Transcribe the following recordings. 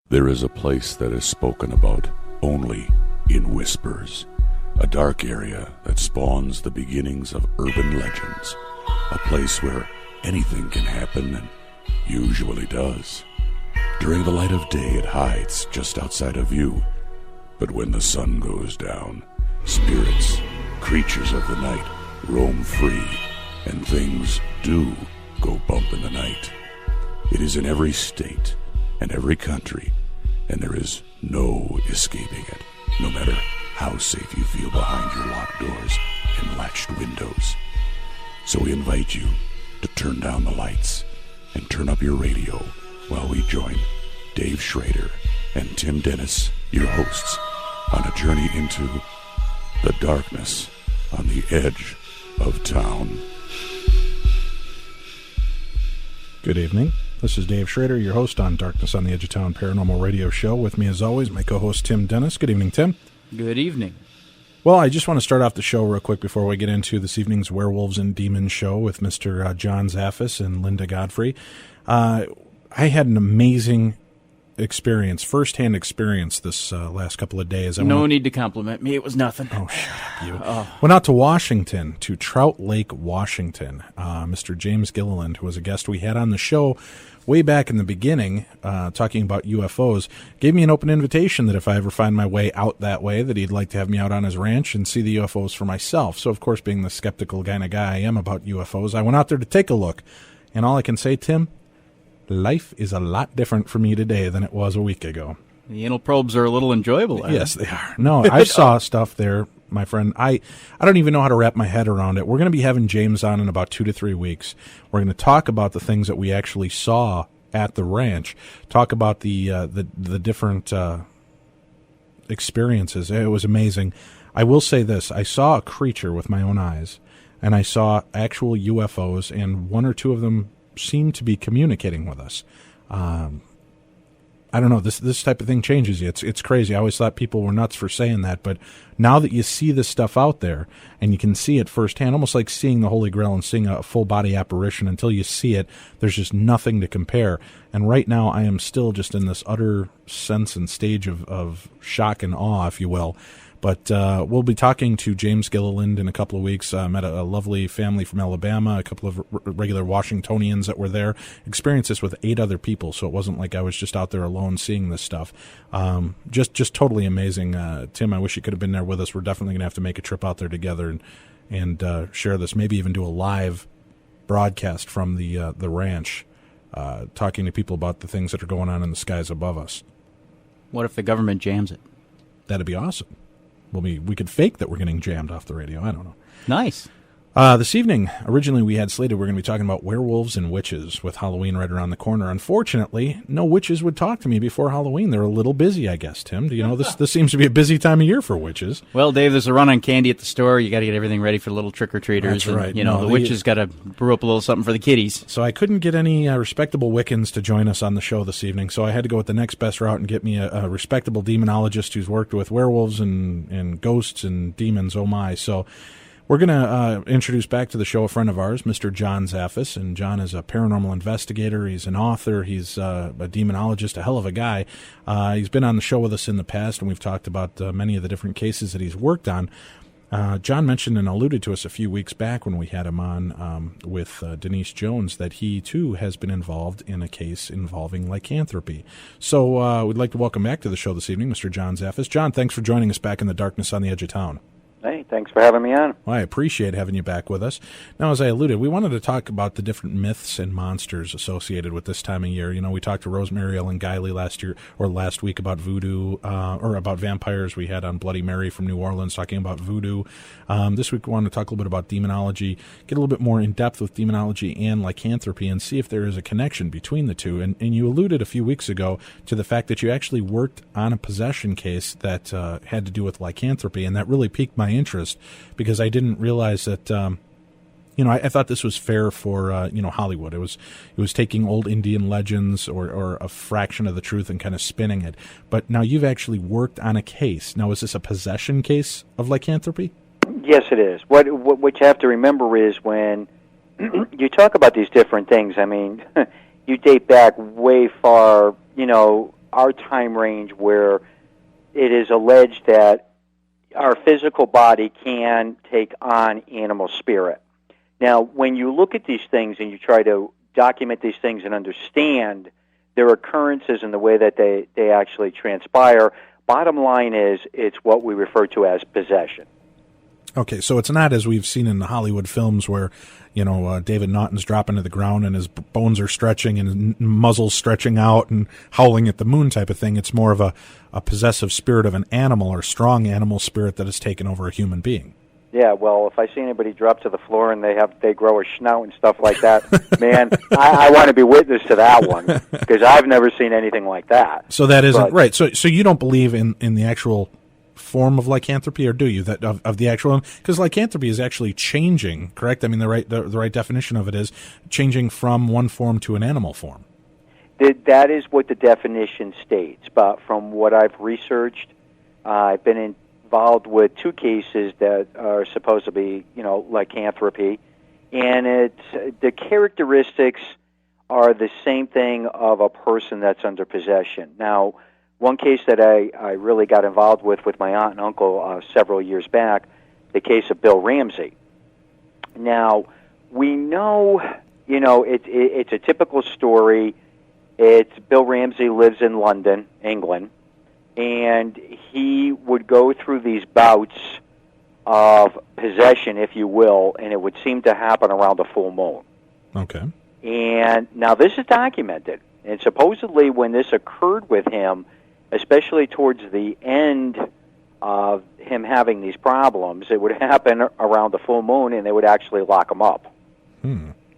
There is a place that is spoken about only in whispers, a dark area that spawns the beginnings of urban legends, a place where anything can happen and usually does. During the light of day, it hides just outside of view, but when the sun goes down, spirits, creatures of the night, roam free, and things do go bump in the night. It is in every state and every country, and there is no escaping it, no matter how safe you feel behind your locked doors and latched windows. So we invite you to turn down the lights and turn up your radio while we join Dave Schrader and Tim Dennis, your hosts, on a journey into the darkness on the edge of town. Good evening. This is Dave Schrader, your host on Darkness on the Edge of Town Paranormal Radio Show. With me, as always, my co-host Tim Dennis. Good evening, Tim. Good evening. Well, I just want to start off the show real quick before we get into this evening's Werewolves and Demons show with Mr. John Zaffis and Linda Godfrey. I had an amazing experience, first-hand experience this last couple of days. No need to compliment me. It was nothing. Oh, shut up, you. Went out to Washington, to Trout Lake, Washington. Mr. James Gilliland, who was a guest we had on the show way back in the beginning, talking about UFOs, gave me an open invitation that if I ever find my way out that way, that he'd like to have me out on his ranch and see the UFOs for myself. So, of course, being the skeptical kind of guy I am about UFOs, I went out there to take a look. And all I can say, Tim, life is a lot different for me today than it was a week ago. The anal probes are a little enjoyable. Yes, they are. No, I saw stuff there, my friend. I don't even know how to wrap my head around it. We're going to be having James on in about 2 to 3 weeks. We're going to talk about the things that we actually saw at the ranch, talk about the different experiences. It was amazing. I will say this. I saw a creature with my own eyes, and I saw actual UFOs, and one or two of them seem to be communicating with us. I don't know. This type of thing changes you. It's crazy. I always thought people were nuts for saying that, but now that you see this stuff out there and you can see it firsthand, almost like seeing the Holy Grail and seeing a full body apparition, until you see it, there's just nothing to compare. And right now I am still just in this utter sense and stage of shock and awe, if you will. But we'll be talking to James Gilliland in a couple of weeks. Met a lovely family from Alabama, a couple of regular Washingtonians that were there. Experienced this with 8 other people, so it wasn't like I was just out there alone seeing this stuff. Just totally amazing. Tim, I wish you could have been there with us. We're definitely going to have to make a trip out there together and share this, maybe even do a live broadcast from the ranch, talking to people about the things that are going on in the skies above us. What if the government jams it? That'd be awesome. Well, we could fake that we're getting jammed off the radio. I don't know. Nice. This evening, originally we had slated we're going to be talking about werewolves and witches with Halloween right around the corner. Unfortunately, no witches would talk to me before Halloween. They're a little busy, I guess, Tim. Do you know, this seems to be a busy time of year for witches. Well, Dave, there's a run on candy at the store. You got to get everything ready for the little trick-or-treaters. That's right. And, the witches got to brew up a little something for the kiddies. So I couldn't get any respectable Wiccans to join us on the show this evening, so I had to go with the next best route and get me a respectable demonologist who's worked with werewolves and ghosts and demons, oh my. So we're going to introduce back to the show a friend of ours, Mr. John Zaffis, and John is a paranormal investigator. He's an author. He's a demonologist, a hell of a guy. He's been on the show with us in the past, and we've talked about many of the different cases that he's worked on. John mentioned and alluded to us a few weeks back when we had him on with Denise Jones that he, too, has been involved in a case involving lycanthropy. So we'd like to welcome back to the show this evening, Mr. John Zaffis. John, thanks for joining us back in the Darkness on the Edge of Town. Hey, thanks for having me on. Well, I appreciate having you back with us. Now, as I alluded, we wanted to talk about the different myths and monsters associated with this time of year. You know, we talked to Rosemary Ellen Guiley last week about voodoo, or about vampires. We had on Bloody Mary from New Orleans talking about voodoo. This week we wanted to talk a little bit about demonology, get a little bit more in depth with demonology and lycanthropy, and see if there is a connection between the two. And you alluded a few weeks ago to the fact that you actually worked on a possession case that had to do with lycanthropy, and that really piqued my interest, because I didn't realize that, I thought this was fair for, Hollywood. It was taking old Indian legends or a fraction of the truth and kind of spinning it. But now you've actually worked on a case. Now, is this a possession case of lycanthropy? Yes, it is. What you have to remember is when you talk about these different things, I mean, you date back way far, our time range where it is alleged that our physical body can take on animal spirit. Now, when you look at these things and you try to document these things and understand their occurrences and the way that they actually transpire, bottom line is it's what we refer to as possession. Okay, so it's not as we've seen in the Hollywood films where, David Naughton's dropping to the ground and his bones are stretching and his muzzle's stretching out and howling at the moon type of thing. It's more of a possessive spirit of an animal or strong animal spirit that has taken over a human being. Yeah, well, if I see anybody drop to the floor and they grow a snout and stuff like that, man, I want to be witness to that one because I've never seen anything like that. So that isn't right. So you don't believe in the actual form of lycanthropy, or do you? That of the actual, because lycanthropy is actually changing, correct? I mean, the right definition of it is changing from one form to an animal form. That is what the definition states. But from what I've researched, I've been involved with 2 cases that are supposed to be, lycanthropy, and the characteristics are the same thing of a person that's under possession. Now, one case that I really got involved with my aunt and uncle several years back, the case of Bill Ramsey. Now, we know, it's a typical story. It's Bill Ramsey lives in London, England, and he would go through these bouts of possession, if you will, and it would seem to happen around a full moon. Okay. And now this is documented, and supposedly when this occurred with him, especially towards the end of him having these problems, it would happen around the full moon, and they would actually lock him up.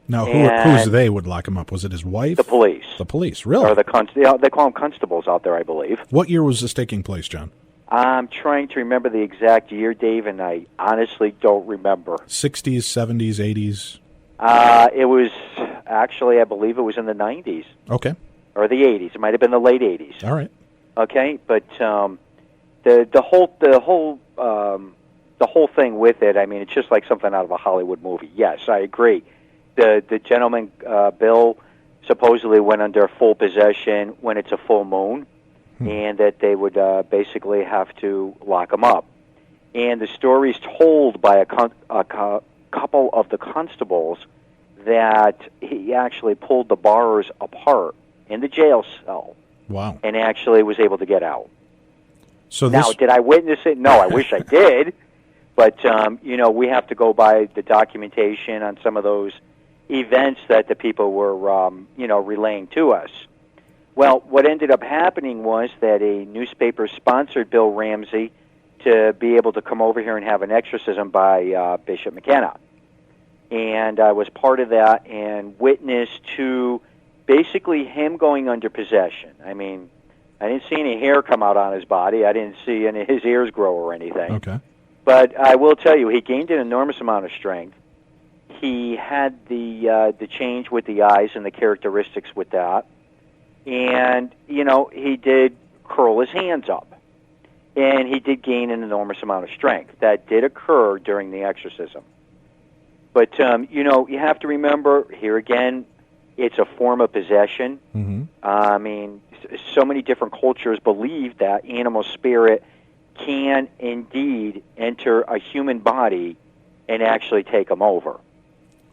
Now, who's they would lock him up? Was it his wife? The police. The police, really? Or they call them constables out there, I believe. What year was this taking place, John? I'm trying to remember the exact year, Dave, and I honestly don't remember. 60s, 70s, 80s? It was actually, I believe it was in the 90s. Okay. Or the 80s. It might have been the late 80s. All right. Okay, but the whole thing with it, I mean, it's just like something out of a Hollywood movie. Yes, I agree. The gentleman, Bill, supposedly went under full possession when it's a full moon, and that they would basically have to lock him up. And the story's told by a couple of the constables that he actually pulled the bars apart in the jail cell. Wow. And actually was able to get out. So now, did I witness it? No, I wish I did. But, we have to go by the documentation on some of those events that the people were, relaying to us. Well, what ended up happening was that a newspaper sponsored Bill Ramsey to be able to come over here and have an exorcism by Bishop McKenna. And I was part of that and witness to basically him going under possession. I mean, I didn't see any hair come out on his body. I didn't see any of his ears grow or anything. Okay. But I will tell you, he gained an enormous amount of strength. He had the change with the eyes and the characteristics with that. And, he did curl his hands up. And he did gain an enormous amount of strength. That did occur during the exorcism. But, you have to remember, here again, it's a form of possession. Mm-hmm. I mean, so many different cultures believe that animal spirit can indeed enter a human body and actually take them over.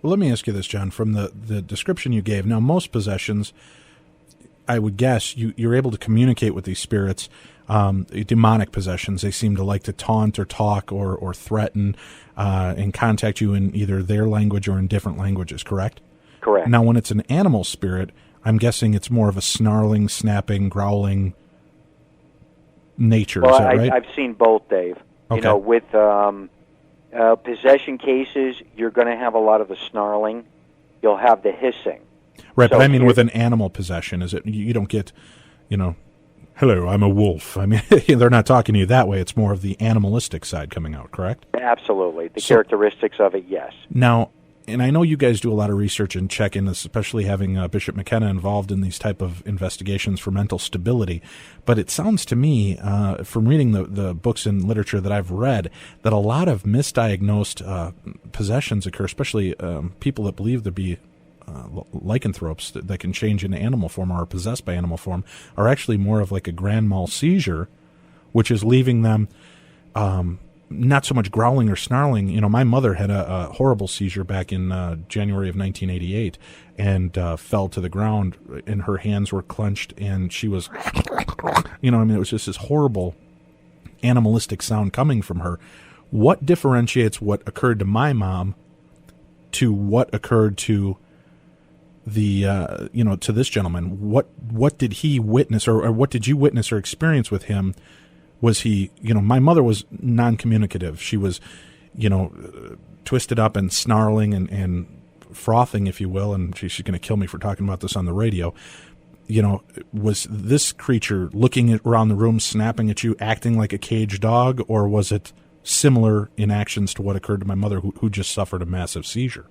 Well, let me ask you this, John, from the description you gave. Now, most possessions, I would guess, you're able to communicate with these spirits. Demonic possessions, they seem to like to taunt or talk or threaten and contact you in either their language or in different languages, correct? Correct. Now, when it's an animal spirit, I'm guessing it's more of a snarling, snapping, growling nature. Well, is that right? I've seen both, Dave. Okay. With possession cases, you're going to have a lot of the snarling. You'll have the hissing. Right, so but I mean with an animal possession, is it you don't get, hello, I'm a wolf. I mean, they're not talking to you that way. It's more of the animalistic side coming out, correct? Absolutely. The characteristics of it, yes. Now, and I know you guys do a lot of research and check in this, especially having Bishop McKenna involved in these type of investigations for mental stability. But it sounds to me, from reading the books and literature that I've read, that a lot of misdiagnosed possessions occur, especially people that believe to be lycanthropes that can change into animal form or are possessed by animal form are actually more of like a grand mal seizure, which is leaving them not so much growling or snarling. You know, my mother had a horrible seizure back in January of 1988 and fell to the ground, and her hands were clenched, and she was, you know, I mean, it was just this horrible animalistic sound coming from her. What differentiates what occurred to my mom to what occurred to the to this gentleman? What did he witness, or what did you witness or experience with him? Was he, my mother was non-communicative. She was, twisted up and snarling and frothing, if you will, and she's going to kill me for talking about this on the radio. Was this creature looking around the room, snapping at you, acting like a caged dog, or was it similar in actions to what occurred to my mother, who just suffered a massive seizure?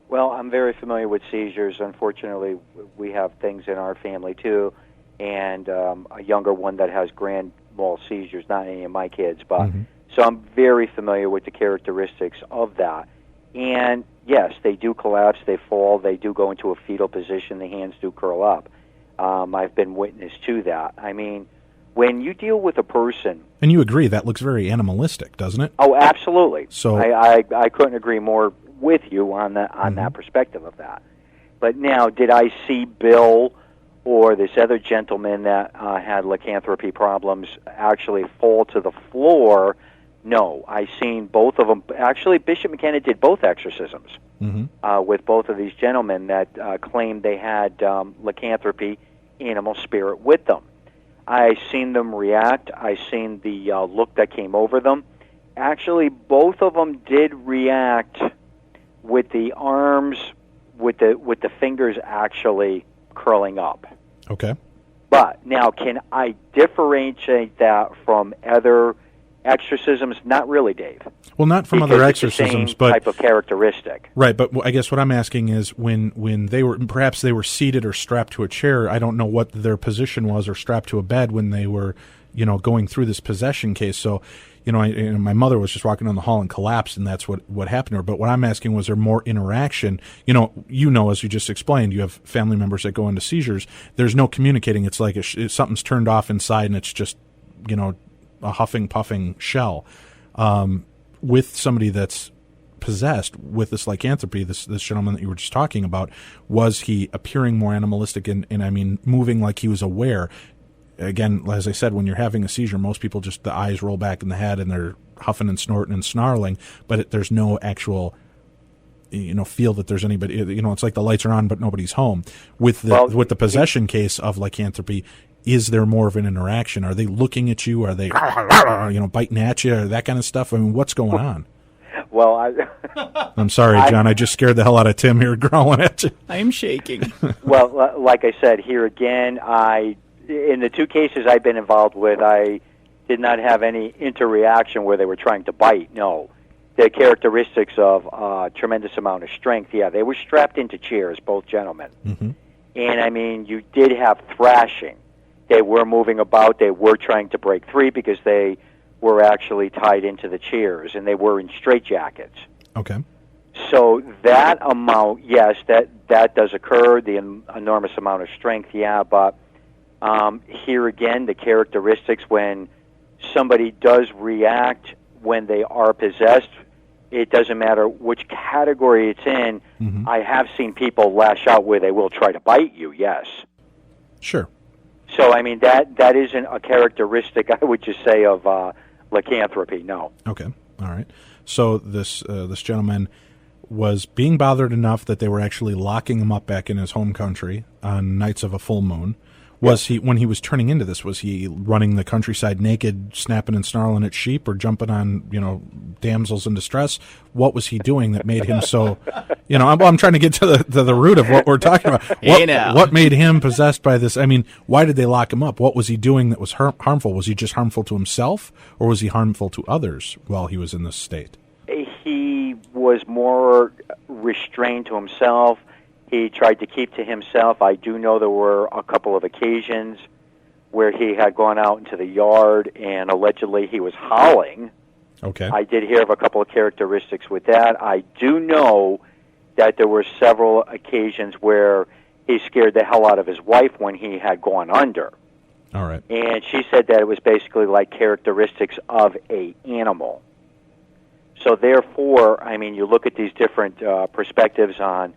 Well, I'm very familiar with seizures. Unfortunately, we have things in our family, too, and a younger one that has grand mal seizures, not any of my kids, but so I'm very familiar with the characteristics of that. And, yes, they do collapse, they fall, they do go into a fetal position, the hands do curl up. I've been witness to that. I mean, when you deal with a person... And you agree, that looks very animalistic, doesn't it? Oh, absolutely. So I couldn't agree more with you on that perspective of that. But now, did I see Bill or this other gentleman that had lycanthropy problems actually fall to the floor? No. I seen both of them. Actually, Bishop McKenna did both exorcisms with both of these gentlemen that claimed they had lycanthropy, animal spirit with them. I seen them react. I seen the look that came over them. Actually, both of them did react with the arms, with the fingers actually curling up. Okay. But now, can I differentiate that from other exorcisms? Not really, Dave. Well, not from other exorcisms, but type of characteristic. Right, but I guess what I'm asking is when they were seated or strapped to a chair. I don't know what their position was, or strapped to a bed when they were, going through this possession case. So, my mother was just walking down the hall and collapsed, and that's what happened to her. But what I'm asking, was there more interaction? As you just explained, you have family members that go into seizures. There's no communicating. It's like something's turned off inside, and it's just, a huffing, puffing shell. With somebody that's possessed with this lycanthropy, this gentleman that you were just talking about, was he appearing more animalistic and I mean, moving like he was aware? Again, as I said, when you're having a seizure, most people just, the eyes roll back in the head and they're huffing and snorting and snarling, but there's no actual, feel that there's anybody, it's like the lights are on, but nobody's home. With the possession case of lycanthropy, is there more of an interaction? Are they looking at you? Are they, biting at you, or that kind of stuff? I mean, what's going on? Well, I'm sorry, John. I just scared the hell out of Tim here growling at you. I'm shaking. Well, like I said, here again, in the two cases I've been involved with, I did not have any interaction where they were trying to bite. No. The characteristics of tremendous amount of strength, yeah, they were strapped into chairs, both gentlemen. And, I mean, you did have thrashing. They were moving about. They were trying to break free because they were actually tied into the chairs, and they were in straitjackets. Okay. So that amount, yes, that does occur, the enormous amount of strength, yeah, but here again, the characteristics when somebody does react when they are possessed, it doesn't matter which category it's in. I have seen people lash out where they will try to bite you, yes. Sure. So, I mean, that isn't a characteristic, I would just say, of lycanthropy, no. Okay, all right. So this gentleman was being bothered enough that they were actually locking him up back in his home country on nights of a full moon. Was he, when he was turning into this, was he running the countryside naked, snapping and snarling at sheep, or jumping on, damsels in distress? What was he doing that made him so, I'm trying to get to the root of what we're talking about. What made him possessed by this? I mean, why did they lock him up? What was he doing that was harmful? Was he just harmful to himself, or was he harmful to others while he was in this state? He was more restrained to himself. He tried to keep to himself. I do know there were a couple of occasions where he had gone out into the yard and allegedly he was howling. Okay. I did hear of a couple of characteristics with that. I do know that there were several occasions where he scared the hell out of his wife when he had gone under. All right. And she said that it was basically like characteristics of a animal. So therefore, I mean, you look at these different perspectives on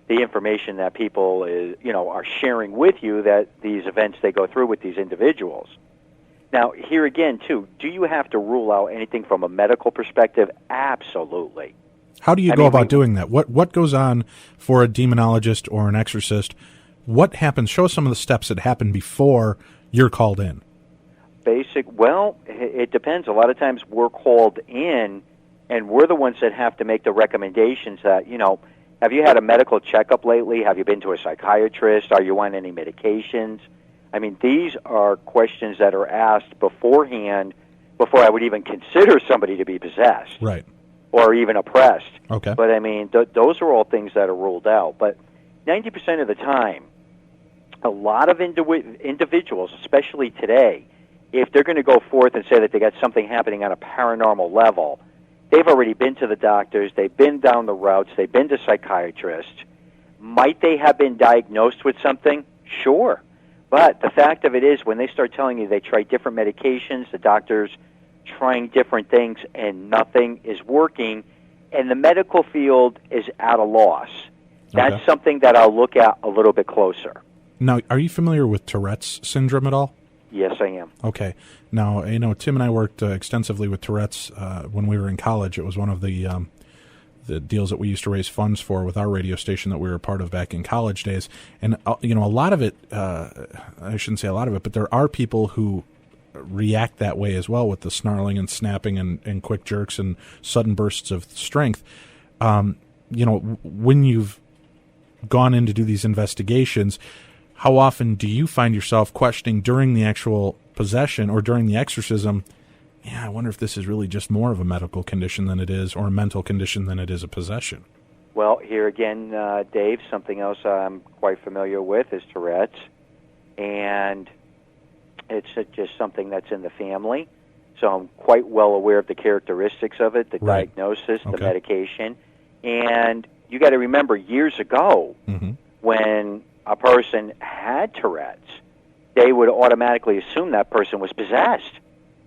the information that people are sharing with you, that these events they go through with these individuals. Now, here again, too, do you have to rule out anything from a medical perspective? Absolutely. How do you go about doing that? What goes on for a demonologist or an exorcist? What happens? Show us some of the steps that happen before you're called in. Well, it depends. A lot of times we're called in, and we're the ones that have to make the recommendations that, have you had a medical checkup lately? Have you been to a psychiatrist? Are you on any medications? I mean, these are questions that are asked beforehand before I would even consider somebody to be possessed. Right. Or even oppressed. Okay. But, I mean, those are all things that are ruled out. But 90% of the time, a lot of individuals, especially today, if they're going to go forth and say that they got something happening on a paranormal level, they've already been to the doctors, they've been down the routes, they've been to psychiatrists. Might they have been diagnosed with something? Sure. But the fact of it is, when they start telling you they tried different medications, the doctors trying different things, and nothing is working, and the medical field is at a loss, that's something that I'll look at a little bit closer. Now, are you familiar with Tourette's syndrome at all? Yes, I am. Okay. Now, Tim and I worked extensively with Tourette's when we were in college. It was one of the deals that we used to raise funds for with our radio station that we were a part of back in college days. And, a lot of it, I shouldn't say a lot of it, but there are people who react that way as well, with the snarling and snapping and quick jerks and sudden bursts of strength. When you've gone in to do these investigations, how often do you find yourself questioning during the actual possession or during the exorcism, I wonder if this is really just more of a medical condition than it is, or a mental condition than it is a possession? Well, here again, Dave, something else I'm quite familiar with is Tourette's, and it's just something that's in the family. So I'm quite well aware of the characteristics of it, the diagnosis, the medication. And you got to remember, years ago, when a person had Tourette's, they would automatically assume that person was possessed.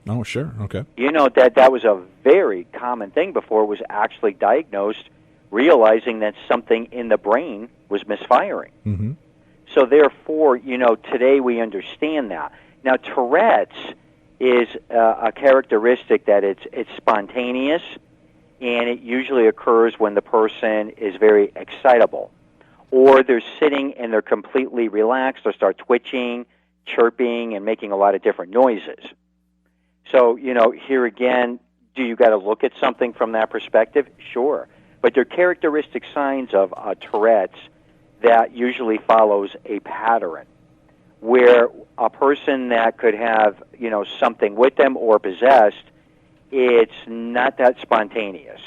Oh, sure. Okay. That was a very common thing before it was actually diagnosed, realizing that something in the brain was misfiring. Mm-hmm. So therefore, today we understand that. Now, Tourette's is a characteristic that it's spontaneous, and it usually occurs when the person is very excitable, or they're sitting and they're completely relaxed, or start twitching, chirping, and making a lot of different noises. So, here again, do you got to look at something from that perspective? Sure. But there are characteristic signs of Tourette's that usually follows a pattern, where a person that could have, something with them or possessed, it's not that spontaneous.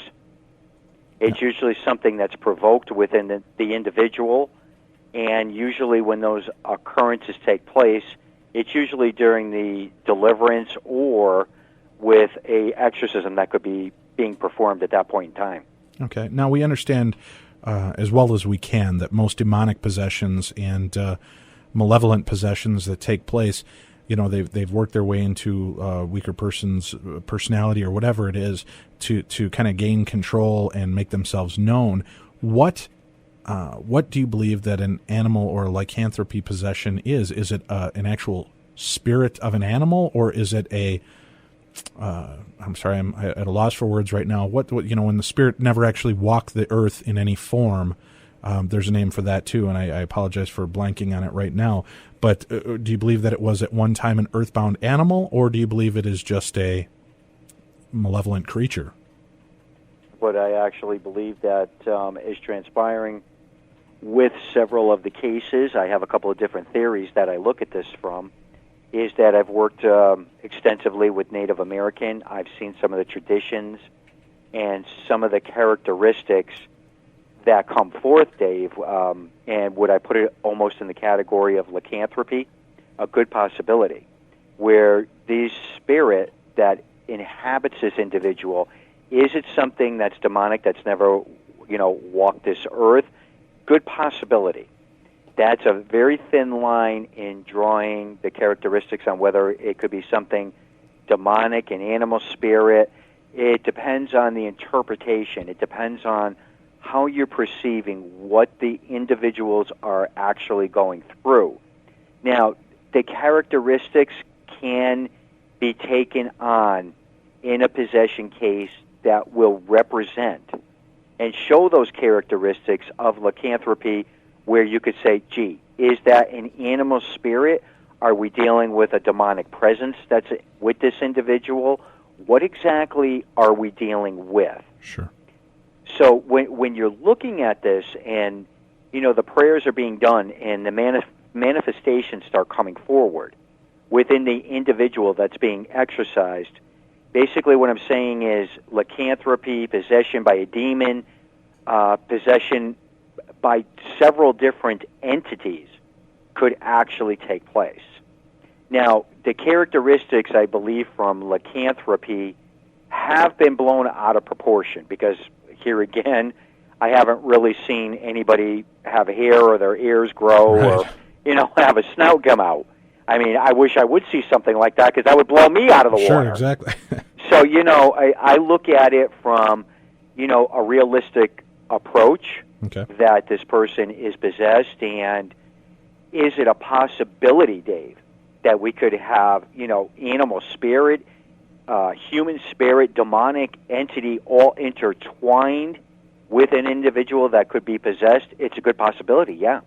It's usually something that's provoked within the individual, and usually when those occurrences take place, it's usually during the deliverance or with a exorcism that could be being performed at that point in time. Okay. Now, we understand as well as we can that most demonic possessions and malevolent possessions that take place, they've worked their way into a weaker person's personality or whatever it is to kind of gain control and make themselves known. What do you believe that an animal or lycanthropy possession is? Is it an actual spirit of an animal, or is it I'm sorry, I'm at a loss for words right now. What when the spirit never actually walked the earth in any form? There's a name for that too, and I apologize for blanking on it right now. But do you believe that it was at one time an earthbound animal, or do you believe it is just a malevolent creature? What I actually believe that is transpiring with several of the cases, I have a couple of different theories that I look at this from, is that I've worked extensively with Native American. I've seen some of the traditions and some of the characteristics that come forth, Dave, and would I put it almost in the category of lycanthropy? A good possibility, where the spirit that inhabits this individual, is it something that's demonic, that's never, walk this earth. Good possibility. That's a very thin line in drawing the characteristics on whether it could be something demonic, an animal spirit. It depends on the interpretation. It depends on how you're perceiving what the individuals are actually going through. Now, the characteristics can be taken on in a possession case that will represent and show those characteristics of lycanthropy, where you could say, gee, is that an animal spirit? Are we dealing with a demonic presence that's with this individual? What exactly are we dealing with? Sure. So when you're looking at this and, the prayers are being done and the manifestations start coming forward within the individual that's being exorcised, basically what I'm saying is lycanthropy, possession by a demon, possession by several different entities could actually take place. Now, the characteristics, I believe, from lycanthropy have been blown out of proportion because, here again, I haven't really seen anybody have hair or their ears grow or, have a snout come out. I mean, I wish I would see something like that because that would blow me out of the water. Sure, exactly. So, I look at it from, a realistic approach. Okay. That this person is possessed, and is it a possibility, Dave, that we could have, animal spirit, human spirit, demonic entity all intertwined with an individual that could be possessed? It's a good possibility, yeah.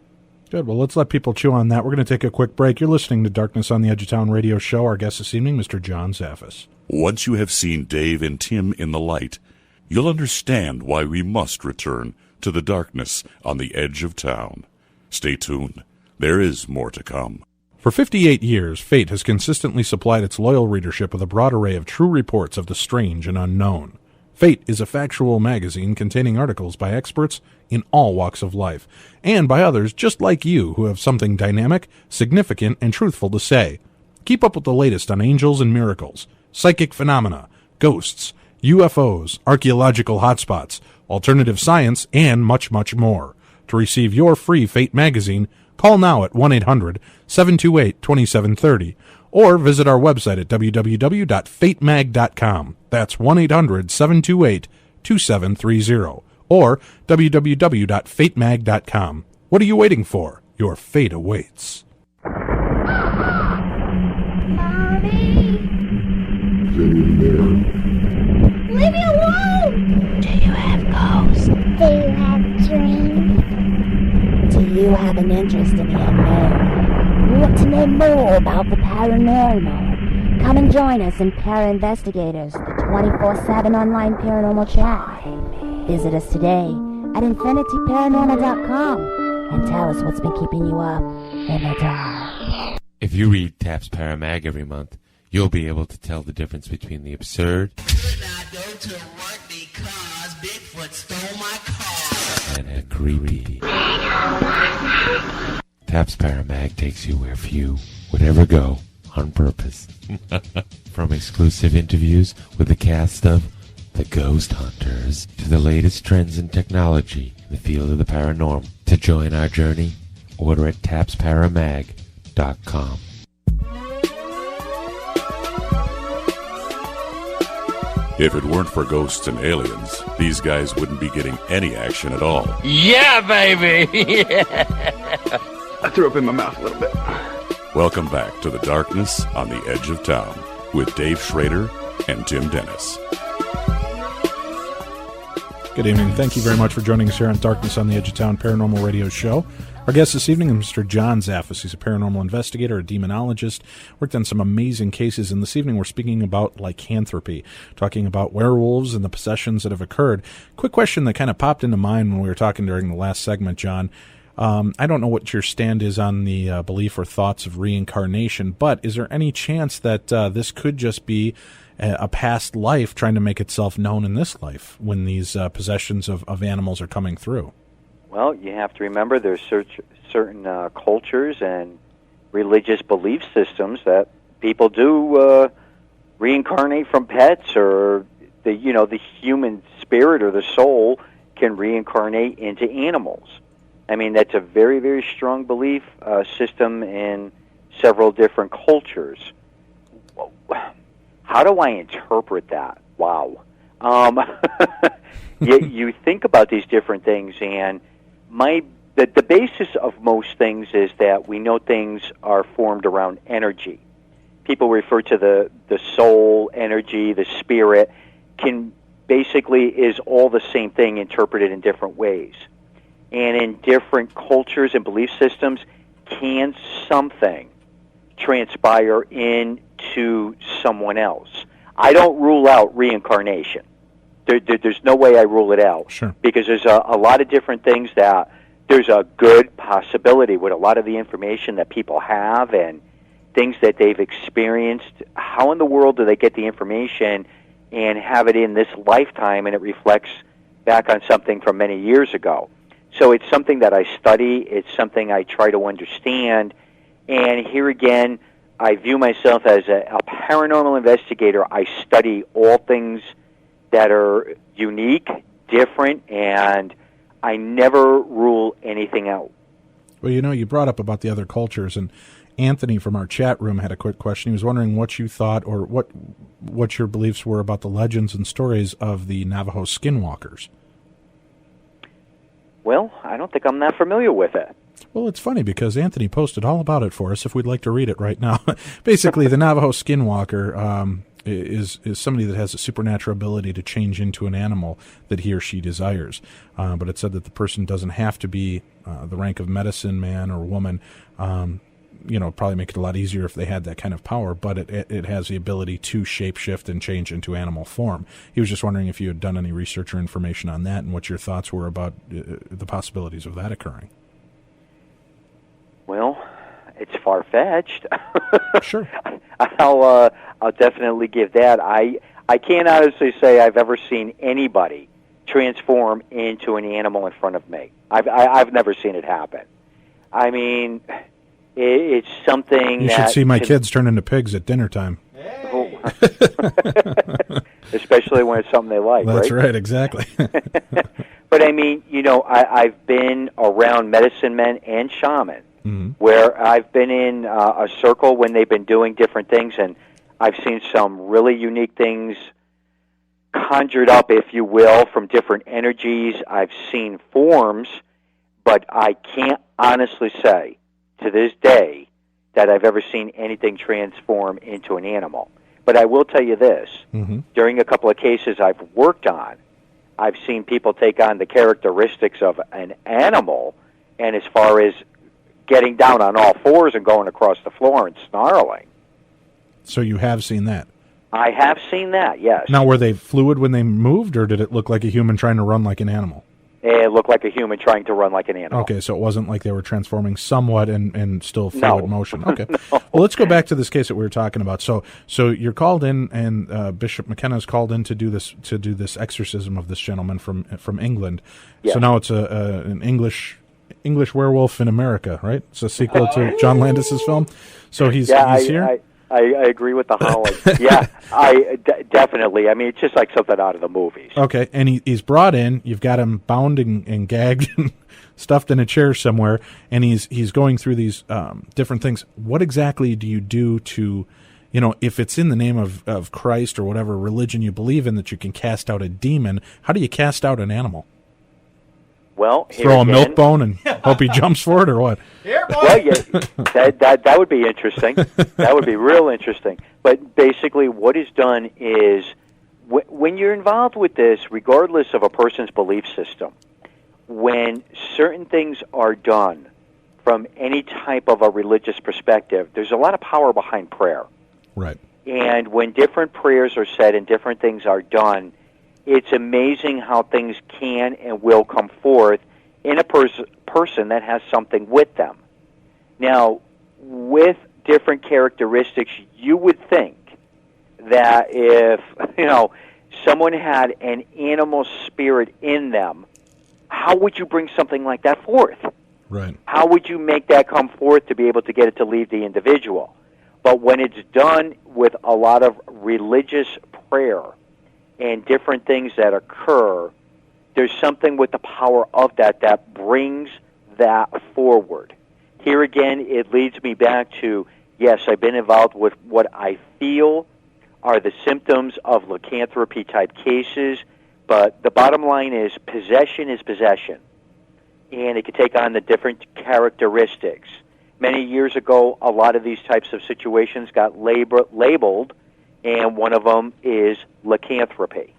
Good. Well, let's let people chew on that. We're going to take a quick break. You're listening to Darkness on the Edge of Town radio show. Our guest this evening, Mr. John Zaffis. Once you have seen Dave and Tim in the light, you'll understand why we must return to the darkness on the edge of town. Stay tuned. There is more to come. For 58 years, Fate has consistently supplied its loyal readership with a broad array of true reports of the strange and unknown. Fate is a factual magazine containing articles by experts in all walks of life, and by others just like you who have something dynamic, significant, and truthful to say. Keep up with the latest on angels and miracles, psychic phenomena, ghosts, UFOs, archaeological hotspots, alternative science, and much, much more. To receive your free Fate magazine, call now at 1-800-728-2730 or visit our website at www.fatemag.com. That's 1-800-728-2730 or www.fatemag.com. What are you waiting for? Your fate awaits. Mommy! Leave me alone! Do you have ghosts? Do you have dreams? Do you have an interest in the unknown? You want to know more about the paranormal? Come and join us in Para Investigators, the 24/7 online paranormal chat. Visit us today at infinityparanormal.com and tell us what's been keeping you up in the dark. If you read Taps Paramag every month, you'll be able to tell the difference between the absurd Could not go to work because Bigfoot stole my car. and a creepy. Taps Paramag takes you where few would ever go on purpose. From exclusive interviews with the cast of The Ghost Hunters to the latest trends in technology in the field of the paranormal. To join our journey, order at tapsparamag.com. If it weren't for ghosts and aliens, these guys wouldn't be getting any action at all. Yeah, baby! I threw up in my mouth a little bit. Welcome back to the darkness on the edge of town with Dave Schrader and Tim Dennis. Good evening. Thank you very much for joining us here on Darkness on the Edge of Town Paranormal Radio Show. Our guest this evening is Mr. John Zaffis. He's a paranormal investigator, a demonologist, worked on some amazing cases, and this evening we're speaking about lycanthropy, talking about werewolves and the possessions that have occurred. Quick question that kind of popped into mind when we were talking during the last segment, John. I don't know what your stand is on the belief or thoughts of reincarnation, but is there any chance that this could just be a past life trying to make itself known in this life when these possessions of animals are coming through? Well, you have to remember there's certain cultures and religious belief systems that people do reincarnate from pets, or the human spirit or the soul can reincarnate into animals. I mean, that's a very, very strong belief system in several different cultures. How do I interpret that? Wow. You think about these different things, and the basis of most things is that we know things are formed around energy. People refer to the soul, energy, the spirit, basically is all the same thing interpreted in different ways. And in different cultures and belief systems, can something transpire into someone else? I don't rule out reincarnation. There's no way I rule it out. Sure. Because there's a lot of different things that there's a good possibility with a lot of the information that people have and things that they've experienced. How in the world do they get the information and have it in this lifetime and it reflects back on something from many years ago? So it's something that I study. It's something I try to understand. And here again, I view myself as a paranormal investigator. I study all things that are unique, different, and I never rule anything out. Well, you brought up about the other cultures, and Anthony from our chat room had a quick question. He was wondering what you thought or what your beliefs were about the legends and stories of the Navajo skinwalkers. Well, I don't think I'm that familiar with it. Well, it's funny because Anthony posted all about it for us if we'd like to read it right now. Basically, the Navajo skinwalker is somebody that has a supernatural ability to change into an animal that he or she desires. But it said that the person doesn't have to be the rank of medicine man or woman. Probably make it a lot easier if they had that kind of power, but it has the ability to shapeshift and change into animal form. He was just wondering if you had done any research or information on that and what your thoughts were about the possibilities of that occurring. Well, it's far-fetched. Sure. I'll definitely give that. I can't honestly say I've ever seen anybody transform into an animal in front of me. I've never seen it happen. I mean, it's something you should see my kids turn into pigs at dinner time. Hey. Especially when it's something they like. That's right, exactly. But I mean, I've been around medicine men and shaman. Mm-hmm. Where I've been in a circle when they've been doing different things, and I've seen some really unique things conjured up, if you will, from different energies. I've seen forms, but I can't honestly say to this day that I've ever seen anything transform into an animal. But I will tell you this. Mm-hmm. During a couple of cases I've worked on, I've seen people take on the characteristics of an animal, and as far as getting down on all fours and going across the floor and snarling. So you have seen that? I have seen that, yes. Now, were they fluid when they moved, or did it look like a human trying to run like an animal? It looked like a human trying to run like an animal. Okay, so it wasn't like they were transforming somewhat and still fluid motion. Okay. No. Well, let's go back to this case that we were talking about. So you're called in, and Bishop McKenna is called in to do this exorcism of this gentleman from England. Yes. So now it's an English werewolf in America, right? It's a sequel to John Landis's film. So he's here? I agree with the howling. Yeah, definitely. I mean, it's just like something out of the movies. Okay, and he's brought in. You've got him bound and gagged and stuffed in a chair somewhere, and he's going through these different things. What exactly do you do to, if it's in the name of Christ or whatever religion you believe in that you can cast out a demon, how do you cast out an animal? Well, throw a milk bone and hope he jumps for it, or what? Here, boy. Well, yeah, that would be interesting. That would be real interesting. But basically, what is done is when you're involved with this, regardless of a person's belief system, when certain things are done from any type of a religious perspective, there's a lot of power behind prayer. Right. And when different prayers are said and different things are done, it's amazing how things can and will come forth in a person that has something with them. Now, with different characteristics, you would think that if, someone had an animal spirit in them, how would you bring something like that forth? Right. How would you make that come forth to be able to get it to leave the individual? But when it's done with a lot of religious prayer and different things that occur, there's something with the power of that brings that forward. Here again, it leads me back to, yes, I've been involved with what I feel are the symptoms of lycanthropy-type cases, but the bottom line is possession, and it can take on the different characteristics. Many years ago, a lot of these types of situations got labeled, and one of them is lycanthropy.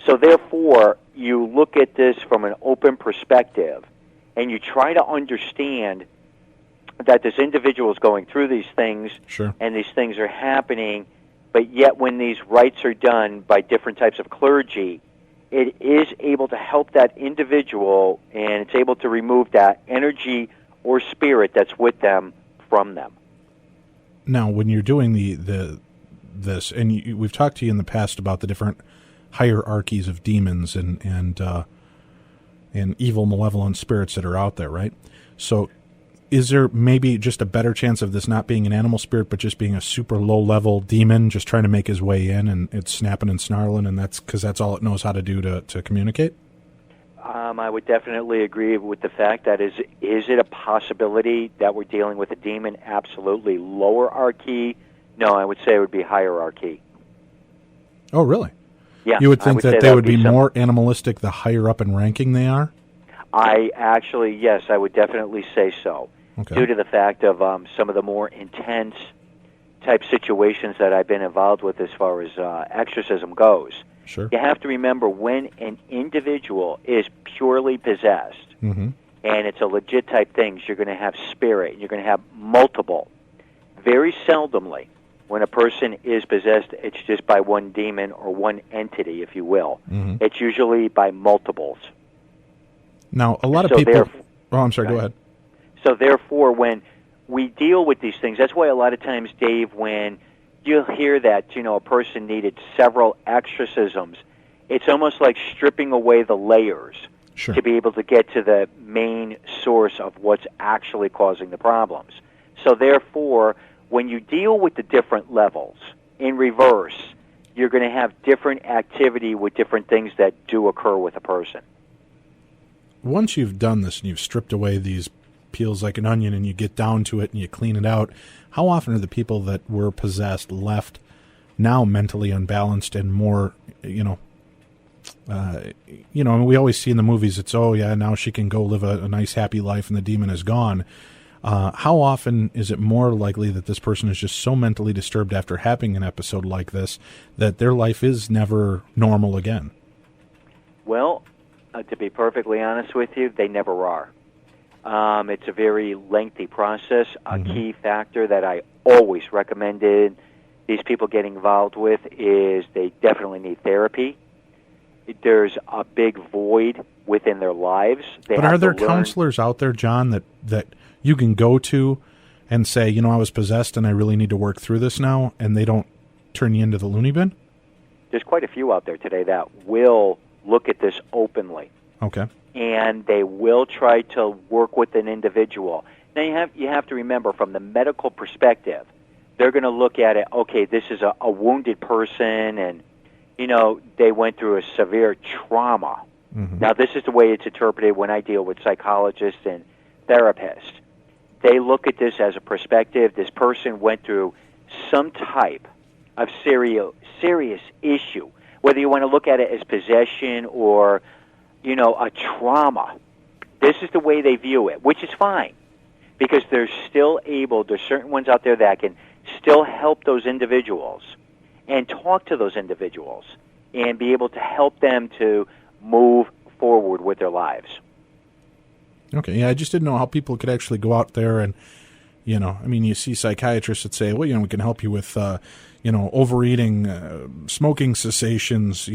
So therefore, you look at this from an open perspective, and you try to understand that this individual is going through these things, sure, and these things are happening, but yet when these rites are done by different types of clergy, it is able to help that individual, and it's able to remove that energy or spirit that's with them from them. Now, when you're doing this, and we've talked to you in the past about the different hierarchies of demons and evil, malevolent spirits that are out there, right? So is there maybe just a better chance of this not being an animal spirit, but just being a super low-level demon just trying to make his way in, and it's snapping and snarling, and that's because that's all it knows how to do to communicate? I would definitely agree with the fact that is it a possibility that we're dealing with a demon? Absolutely. Lower archy? No, I would say it would be hierarchy. Oh, really? Yeah. You would think that they would be more animalistic the higher up in ranking they are? Yes, I would definitely say so. Okay. Due to the fact of some of the more intense type situations that I've been involved with as far as exorcism goes. Sure. You have to remember when an individual is purely possessed, mm-hmm. and it's a legit type thing, you're going to have spirit, you're going to have multiple. Very seldomly, when a person is possessed, it's just by one demon or one entity, if you will. Mm-hmm. It's usually by multiples. Now, a lot of people... Oh, I'm sorry, go ahead. So therefore, when we deal with these things, that's why a lot of times, Dave, when you'll hear that, a person needed several exorcisms, it's almost like stripping away the layers sure. to be able to get to the main source of what's actually causing the problems. So therefore, when you deal with the different levels in reverse, you're going to have different activity with different things that do occur with a person. Once you've done this and you've stripped away these peels like an onion and you get down to it and you clean it out, how often are the people that were possessed left now mentally unbalanced and more, we always see in the movies, it's, oh yeah, now she can go live a nice happy life and the demon is gone. How often is it more likely that this person is just so mentally disturbed after having an episode like this that their life is never normal again? Well, to be perfectly honest with you, they never are. It's a very lengthy process. A mm-hmm. key factor that I always recommended these people get involved with is they definitely need therapy. There's a big void within their lives. But are there counselors out there, John, that you can go to and say, I was possessed and I really need to work through this now, and they don't turn you into the loony bin? There's quite a few out there today that will look at this openly. Okay. And they will try to work with an individual. Now, you have to remember, from the medical perspective, they're going to look at it, okay, this is a wounded person, and, they went through a severe trauma. Mm-hmm. Now, this is the way it's interpreted when I deal with psychologists and therapists. They look at this as a perspective. This person went through some type of serious issue, whether you want to look at it as possession or, a trauma. This is the way they view it, which is fine, because there's certain ones out there that can still help those individuals and talk to those individuals and be able to help them to move forward with their lives. Okay, yeah, I just didn't know how people could actually go out there and, you see psychiatrists that say, well, we can help you with, overeating, smoking cessations,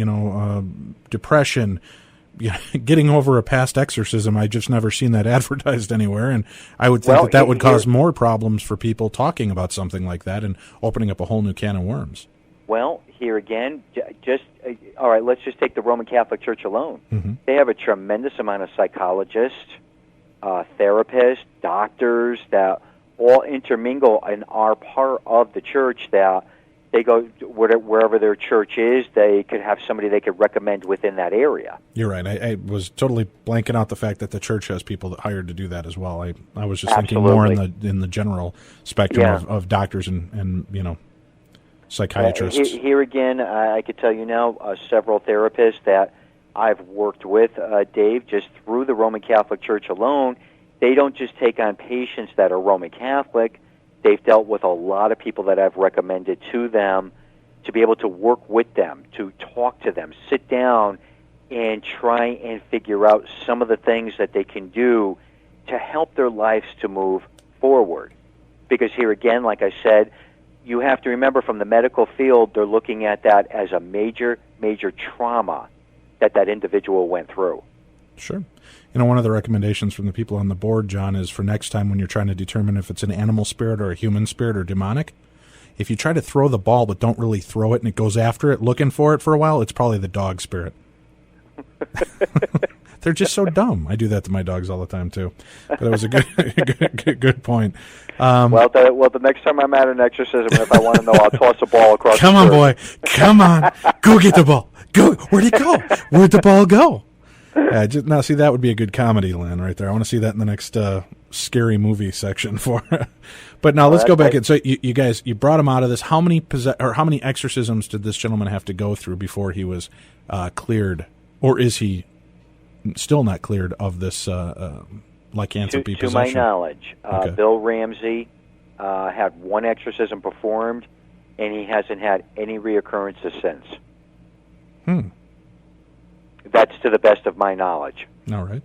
depression, getting over a past exorcism. I just never seen that advertised anywhere, and I would think that would cause more problems for people talking about something like that and opening up a whole new can of worms. Well, here again, all right, let's just take the Roman Catholic Church alone. Mm-hmm. They have a tremendous amount of psychologists, therapists, doctors that all intermingle and are part of the church that, they go wherever their church is. They could have somebody they could recommend within that area. You're right. I was totally blanking out the fact that the church has people that hired to do that as well. I was just thinking more in the general spectrum of doctors and psychiatrists. Here again, I could tell you now several therapists that I've worked with, Dave, just through the Roman Catholic Church alone. They don't just take on patients that are Roman Catholic. They've dealt with a lot of people that I've recommended to them to be able to work with them, to talk to them, sit down and try and figure out some of the things that they can do to help their lives to move forward. Because here again, like I said, you have to remember from the medical field, they're looking at that as a major, major trauma that individual went through. Sure. One of the recommendations from the people on the board, John, is for next time when you're trying to determine if it's an animal spirit or a human spirit or demonic, if you try to throw the ball but don't really throw it and it goes after it, looking for it for a while, it's probably the dog spirit. They're just so dumb. I do that to my dogs all the time, too. But it was a good point. The next time I'm at an exorcism, if I want to know, I'll toss a ball across Come on, boy. Come on. Go get the ball. Go. Where'd it go? Where'd the ball go? Now, see, that would be a good comedy, Lynn, right there. I want to see that in the next scary movie section for. But now let's go back. So you guys, you brought him out of this. How many exorcisms did this gentleman have to go through before he was cleared, or is he still not cleared of this lycanthropy possession? To my knowledge, Okay. Bill Ramsey had one exorcism performed, and he hasn't had any reoccurrences since. That's to the best of my knowledge. All right.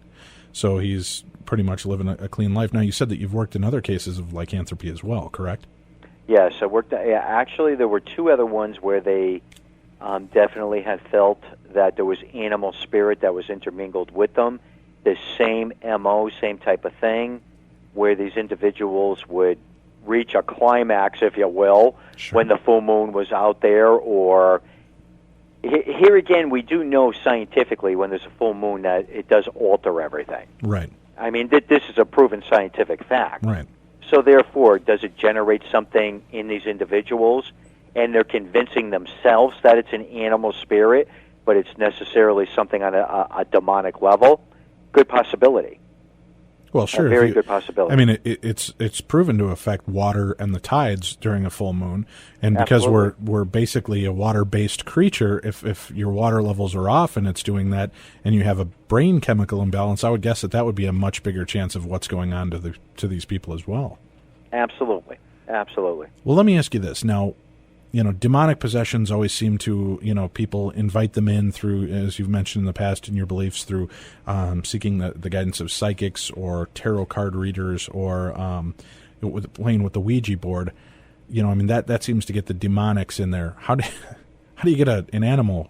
So he's pretty much living a clean life. Now, you said that you've worked in other cases of lycanthropy as well, correct? Yes, I worked. Actually, there were two other ones where they definitely had felt that there was animal spirit that was intermingled with them. The same MO, same type of thing, where these individuals would reach a climax, if you will, when the full moon was out there, or... Here again, we do know scientifically when there's a full moon that it does alter everything. Right. I mean, this is a proven scientific fact. Right. So therefore, does it generate something in these individuals, and they're convincing themselves that it's an animal spirit, but it's necessarily something on a demonic level? Good possibility. Well, sure. A very good possibility. I mean, it's proven to affect water and the tides during a full moon, and because we're basically a water-based creature, if your water levels are off and it's doing that, and you have a brain chemical imbalance, I would guess that would be a much bigger chance of what's going on to these people as well. Absolutely. Well, let me ask you this now. Demonic possessions always seem to, people invite them in through, as you've mentioned in the past in your beliefs, through seeking the guidance of psychics or tarot card readers or playing with the Ouija board. That seems to get the demonics in there. How do you get an animal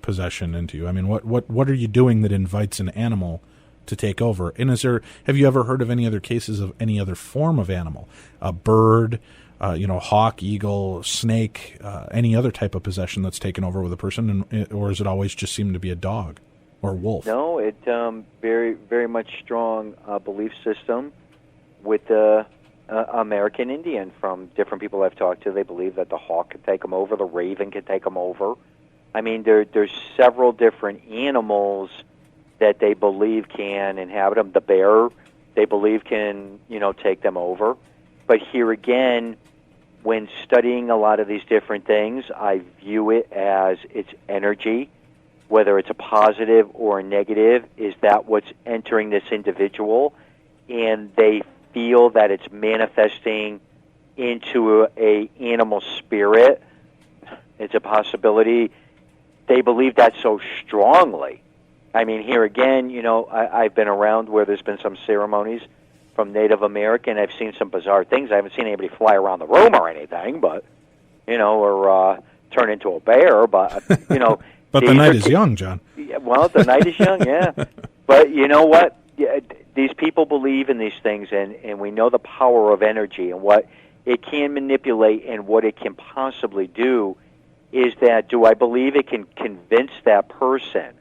possession into you? I mean, what are you doing that invites an animal to take over? And have you ever heard of any other cases of any other form of animal? A bird, hawk, eagle, snake, any other type of possession that's taken over with a person, or is it always just seem to be a dog or wolf? No, it very, very much strong belief system with the American Indian. From different people I've talked to, they believe that the hawk could take them over, the raven could take them over. I mean, there's several different animals that they believe can inhabit them. The bear, they believe can, take them over. But here again, when studying a lot of these different things, I view it as its energy, whether it's a positive or a negative. Is that what's entering this individual? And they feel that it's manifesting into a animal spirit. It's a possibility. They believe that so strongly. I mean, here again, I've been around where there's been some ceremonies from Native American. I've seen some bizarre things. I haven't seen anybody fly around the room or anything, but, or turn into a bear, but, But the night is young, John. Well, the night is young, yeah. But you know what? These people believe in these things, and we know the power of energy and what it can manipulate and what it can possibly do. Is that, do I believe it can convince that person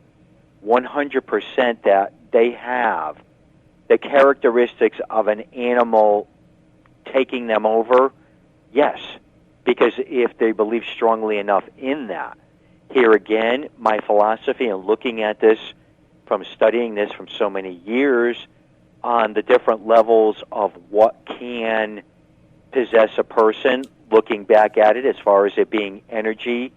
100% that they have the characteristics of an animal taking them over? Yes. because if they believe strongly enough in that. Here again, my philosophy in looking at this, from studying this from so many years, on the different levels of what can possess a person, looking back at it as far as it being energy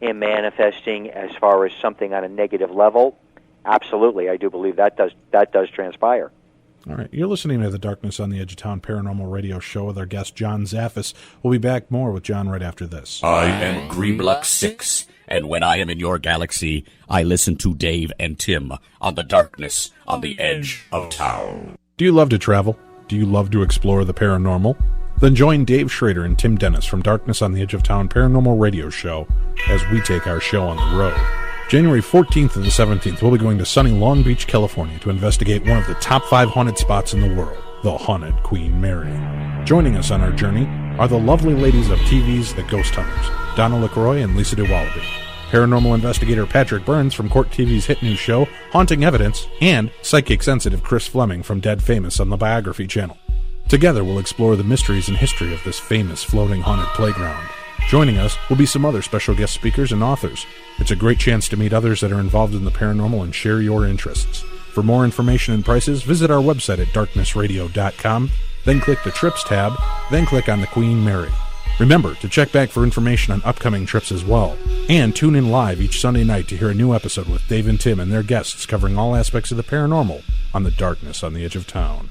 and manifesting as far as something on a negative level, absolutely, I do believe that does transpire. All right, you're listening to the Darkness on the Edge of Town Paranormal Radio Show with our guest, John Zaffis. We'll be back more with John right after this. I am Greenblock 6, and when I am in your galaxy, I listen to Dave and Tim on the Darkness on the Edge of Town. Do you love to travel? Do you love to explore the paranormal? Then join Dave Schrader and Tim Dennis from Darkness on the Edge of Town Paranormal Radio Show as we take our show on the road. January 14th and the 17th, we'll be going to sunny Long Beach, California to investigate one of the top 5 haunted spots in the world, the haunted Queen Mary. Joining us on our journey are the lovely ladies of TV's The Ghost Hunters, Donna LaCroix and Lisa DeWallaby, paranormal investigator Patrick Burns from Court TV's hit new show, Haunting Evidence, and psychic-sensitive Chris Fleming from Dead Famous on the Biography Channel. Together, we'll explore the mysteries and history of this famous floating haunted playground. Joining us will be some other special guest speakers and authors. It's a great chance to meet others that are involved in the paranormal and share your interests. For more information and prices, visit our website at darknessradio.com, then click the Trips tab, then click on the Queen Mary. Remember to check back for information on upcoming trips as well. And tune in live each Sunday night to hear a new episode with Dave and Tim and their guests covering all aspects of the paranormal on the Darkness on the Edge of Town.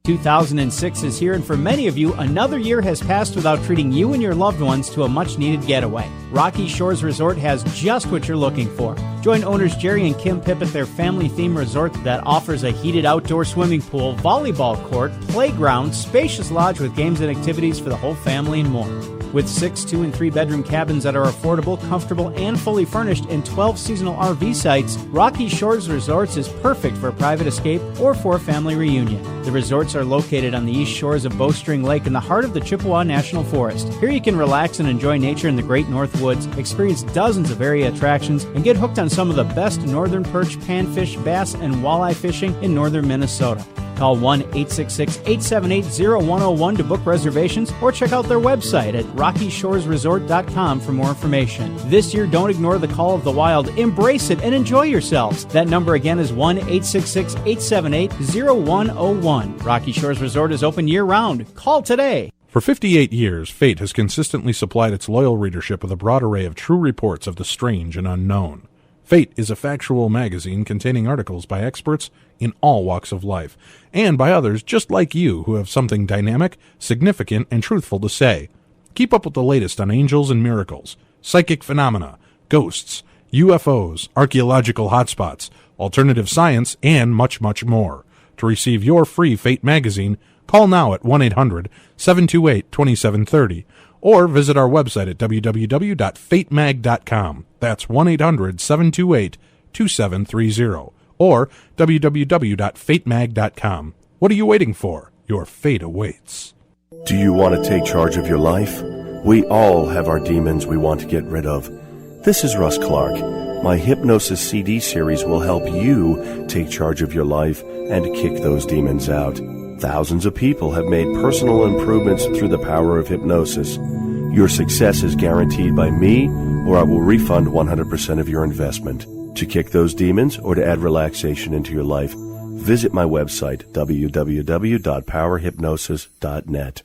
2006 is here, and for many of you, another year has passed without treating you and your loved ones to a much-needed getaway. Rocky Shores Resort has just what you're looking for. Join owners Jerry and Kim Pipp at their family-themed resort that offers a heated outdoor swimming pool, volleyball court, playground, spacious lodge with games and activities for the whole family and more. With 6 2- and 3-bedroom cabins that are affordable, comfortable, and fully furnished, and 12 seasonal RV sites, Rocky Shores Resorts is perfect for a private escape or for a family reunion. The resorts are located on the east shores of Bowstring Lake in the heart of the Chippewa National Forest. Here you can relax and enjoy nature in the Great North Woods, experience dozens of area attractions, and get hooked on some of the best northern perch, panfish, bass, and walleye fishing in northern Minnesota. Call 1-866-878-0101 to book reservations or check out their website at rockyshoresresort.com for more information. This year, don't ignore the call of the wild. Embrace it and enjoy yourselves. That number again is 1-866-878-0101. Rocky Shores Resort is open year-round. Call today. For 58 years, Fate has consistently supplied its loyal readership with a broad array of true reports of the strange and unknown. Fate is a factual magazine containing articles by experts in all walks of life, and by others just like you who have something dynamic, significant, and truthful to say. Keep up with the latest on angels and miracles, psychic phenomena, ghosts, UFOs, archaeological hotspots, alternative science, and much, much more. To receive your free Fate magazine, call now at 1-800-728-2730 or visit our website at www.fatemag.com. That's 1-800-728-2730 or www.fatemag.com. What are you waiting for? Your fate awaits. Do you want to take charge of your life? We all have our demons we want to get rid of. This is Russ Clark. My Hypnosis CD series will help you take charge of your life and kick those demons out. Thousands of people have made personal improvements through the power of hypnosis. Your success is guaranteed by me, or I will refund 100% of your investment. To kick those demons or to add relaxation into your life, visit my website, www.powerhypnosis.net.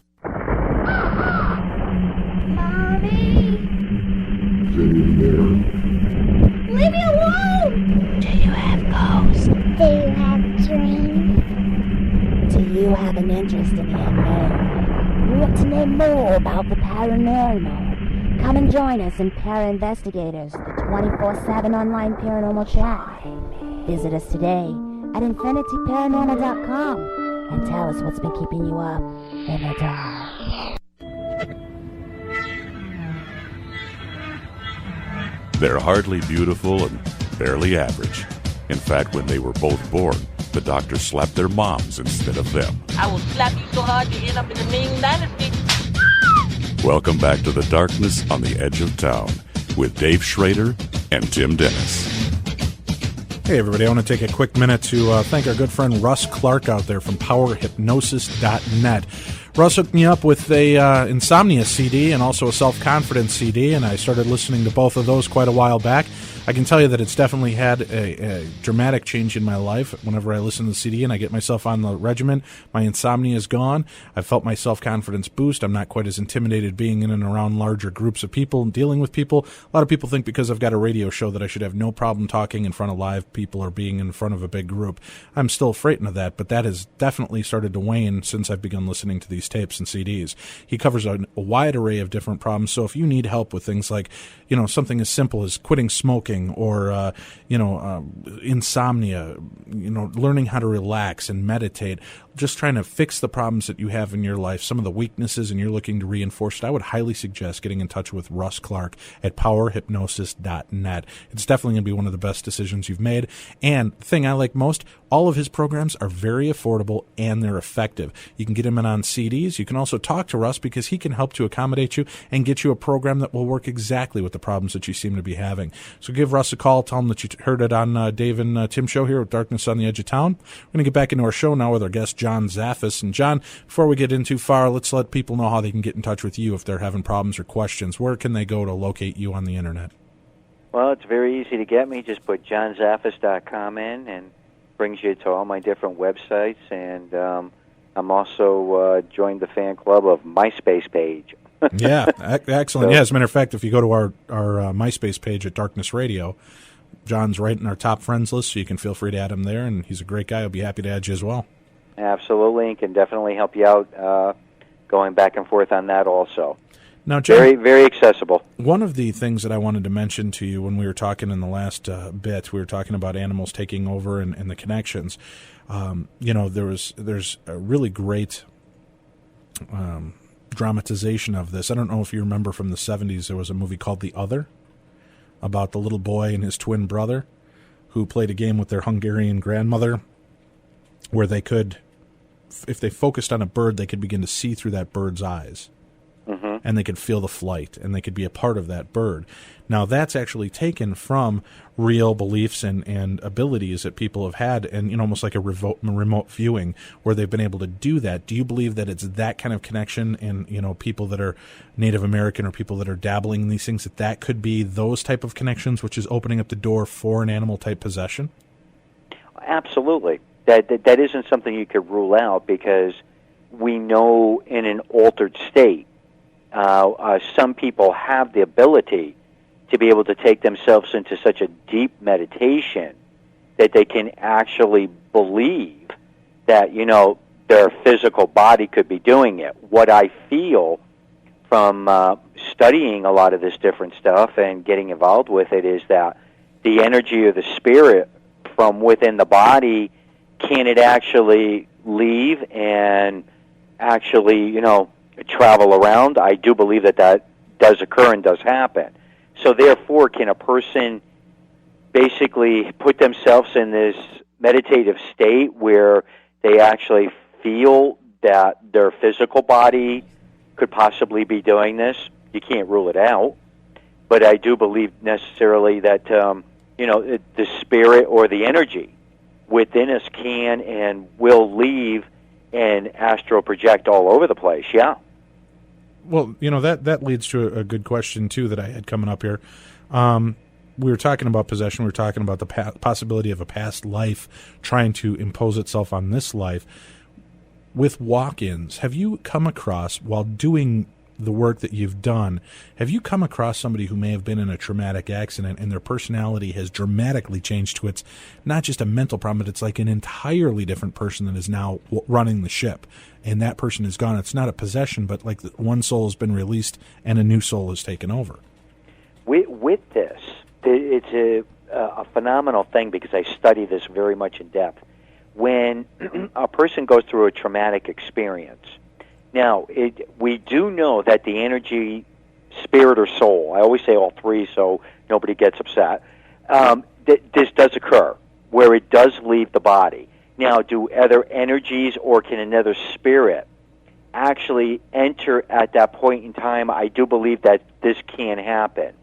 Leave me alone! Do you have ghosts? Do you have dreams? Do you have an interest in the unknown? Want to know more about the paranormal? Come and join us in Para Investigators, the 24/7 online paranormal chat. Visit us today at infinityparanormal.com and tell us what's been keeping you up in the dark. They're hardly beautiful and barely average. In fact, when they were both born, the doctor slapped their moms instead of them. I will slap you so hard you end up in the Ming Dynasty. Welcome back to the Darkness on the Edge of Town with Dave Schrader and Tim Dennis. Hey everybody, I want to take a quick minute to thank our good friend Russ Clark out there from powerhypnosis.net. Russ hooked me up with a Insomnia CD and also a Self-Confidence CD, and I started listening to both of those quite a while back. I can tell you that it's definitely had a dramatic change in my life. Whenever I listen to the CD and I get myself on the regimen, my insomnia is gone. I felt my self-confidence boost. I'm not quite as intimidated being in and around larger groups of people and dealing with people. A lot of people think because I've got a radio show that I should have no problem talking in front of live people or being in front of a big group. I'm still frightened of that, but that has definitely started to wane since I've begun listening to these tapes and CDs. He covers a wide array of different problems, so if you need help with things like, something as simple as quitting smoking, or insomnia, learning how to relax and meditate, just trying to fix the problems that you have in your life, some of the weaknesses, and you're looking to reinforce it, I would highly suggest getting in touch with Russ Clark at powerhypnosis.net. It's definitely going to be one of the best decisions you've made. And the thing I like most, all of his programs are very affordable and they're effective. You can get him in on CDs. You can also talk to Russ because he can help to accommodate you and get you a program that will work exactly with the problems that you seem to be having. So give Russ a call. Tell him that you heard it on Dave and Tim show here with Darkness on the Edge of Town. We're going to get back into our show now with our guest, John Zaffis. And John, before we get in too far, let's let people know how they can get in touch with you if they're having problems or questions. Where can they go to locate you on the internet? Well, it's very easy to get me. Just put johnzaffis.com in and brings you to all my different websites. And I'm also joined the fan club of MySpace page. Yeah, excellent. Yeah, as a matter of fact, if you go to our MySpace page at Darkness Radio, John's right in our top friends list, so you can feel free to add him there, and he's a great guy. I'll be happy to add you as well. Absolutely, and can definitely help you out going back and forth on that also. Now, John, very, very accessible. One of the things that I wanted to mention to you when we were talking in the last bit, we were talking about animals taking over and the connections. There's a really great dramatization of this. I don't know if you remember from the 70s, there was a movie called The Other about the little boy and his twin brother who played a game with their Hungarian grandmother where they could, if they focused on a bird, they could begin to see through that bird's eyes. Mm-hmm. And they could feel the flight, and they could be a part of that bird. Now, that's actually taken from real beliefs and abilities that people have had, and almost like a remote viewing, where they've been able to do that. Do you believe that it's that kind of connection, and people that are Native American or people that are dabbling in these things, that could be those type of connections, which is opening up the door for an animal-type possession? Absolutely. That isn't something you could rule out, because we know in an altered state, some people have the ability to be able to take themselves into such a deep meditation that they can actually believe that, their physical body could be doing it. What I feel from studying a lot of this different stuff and getting involved with it is that the energy or the spirit from within the body, can it actually leave and actually, travel around? I do believe that does occur and does happen. So therefore, can a person basically put themselves in this meditative state where they actually feel that their physical body could possibly be doing this? You can't rule it out. But I do believe necessarily that, the spirit or the energy within us can and will leave and astral project all over the place, yeah. Well, that leads to a good question, too, that I had coming up here. We were talking about possession. We were talking about the possibility of a past life trying to impose itself on this life. With walk-ins, have you come across, while doing the work that you've done, have you come across somebody who may have been in a traumatic accident and their personality has dramatically changed to it's not just a mental problem, but it's like an entirely different person that is now running the ship, and that person is gone? It's not a possession, but like one soul has been released and a new soul has taken over. With this, it's a phenomenal thing, because I study this very much in depth. When a person goes through a traumatic experience, now, we do know that the energy, spirit, or soul, I always say all three so nobody gets upset, this does occur, where it does leave the body. Now, do other energies or can another spirit actually enter at that point in time? I do believe that this can happen.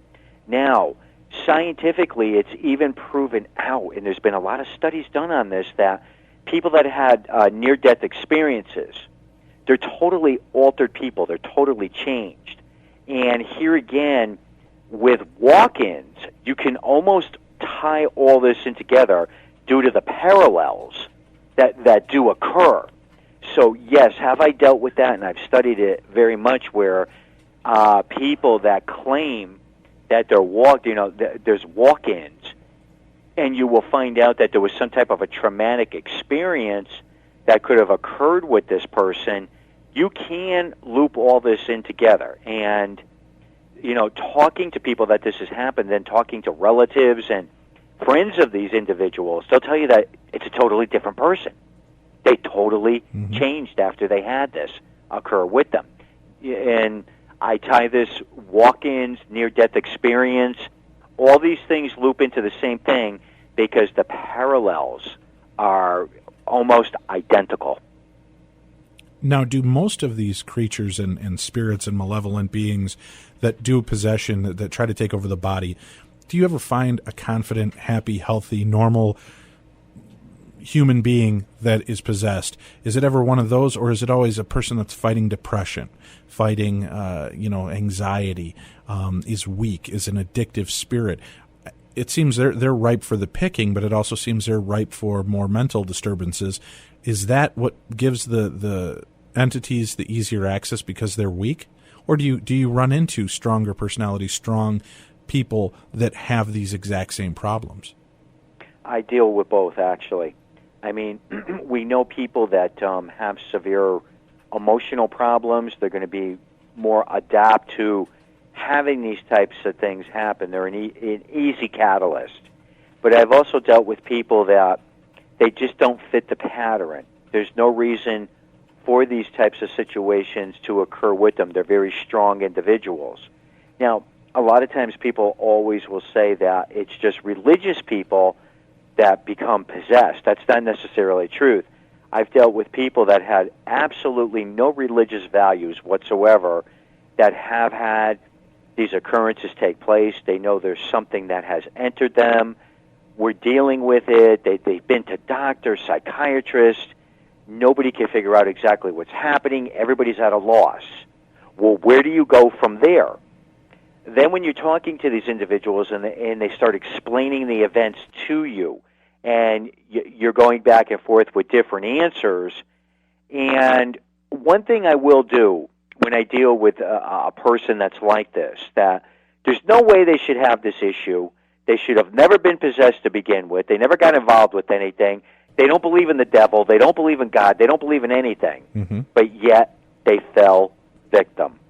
Now, scientifically, it's even proven out, and there's been a lot of studies done on this, that people that had near-death experiences they're totally altered people. They're totally changed. And here again, with walk-ins, you can almost tie all this in together due to the parallels that do occur. So, yes, have I dealt with that? And I've studied it very much where people that claim that they're there's walk-ins, and you will find out that there was some type of a traumatic experience that could have occurred with this person. You can loop all this in together. And, talking to people that this has happened, then talking to relatives and friends of these individuals, they'll tell you that it's a totally different person. They totally changed after they had this occur with them. And I tie this walk-ins, near-death experience, all these things loop into the same thing because the parallels are almost identical. Now, do most of these creatures and spirits and malevolent beings that do possession, that try to take over the body, do you ever find a confident, happy, healthy, normal human being that is possessed? Is it ever one of those, or is it always a person that's fighting depression, fighting anxiety, is weak, is an addictive spirit? It seems they're ripe for the picking, but it also seems they're ripe for more mental disturbances. Is that what gives the entities the easier access because they're weak? Or do you run into stronger personalities, strong people that have these exact same problems? I deal with both, actually. I mean, we know people that have severe emotional problems. They're going to be more adapt to having these types of things happen. They're an easy catalyst. But I've also dealt with people that they just don't fit the pattern. There's no reason for these types of situations to occur with them. They're very strong individuals. Now, a lot of times people always will say that it's just religious people that become possessed. That's not necessarily truth. I've dealt with people that had absolutely no religious values whatsoever that have had these occurrences take place. They know there's something that has entered them. We're dealing with it. They've been to doctors, psychiatrists. Nobody can figure out exactly what's happening. Everybody's at a loss. Well, where do you go from there? Then when you're talking to these individuals and they start explaining the events to you, and you're going back and forth with different answers, and one thing I will do when I deal with a person that's like this, that there's no way they should have this issue. They should have never been possessed to begin with. They never got involved with anything. They don't believe in the devil. They don't believe in God. They don't believe in anything. But yet they fell victim.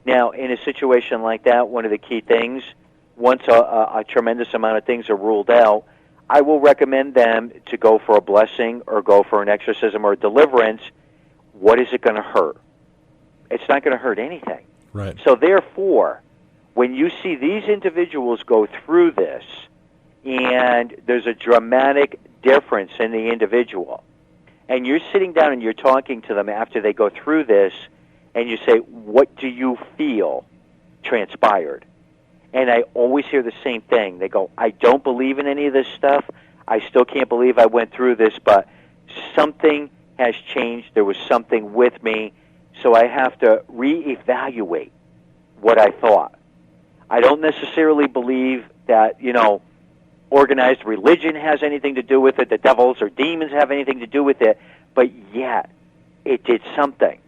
Now, in a situation like that, one of the key things, once a tremendous amount of things are ruled out, I will recommend them to go for a blessing or go for an exorcism or a deliverance. What is it going to hurt? It's not going to hurt anything. Right. So therefore, when you see these individuals go through this, and there's a dramatic difference in the individual, and you're sitting down and you're talking to them after they go through this, and you say, what do you feel transpired? And I always hear the same thing. They go, I don't believe in any of this stuff. I still can't believe I went through this, but something has changed. There was something with me, so I have to reevaluate what I thought. I don't necessarily believe that, organized religion has anything to do with it, the devils or demons have anything to do with it, but yet it did something.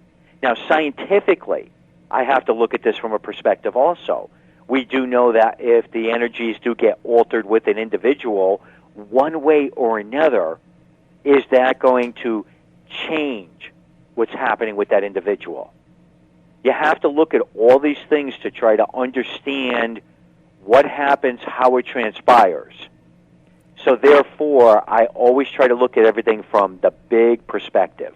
Now, scientifically, I have to look at this from a perspective also. We do know that if the energies do get altered with an individual, one way or another, is that going to change what's happening with that individual? You have to look at all these things to try to understand what happens, how it transpires. So therefore, I always try to look at everything from the big perspective.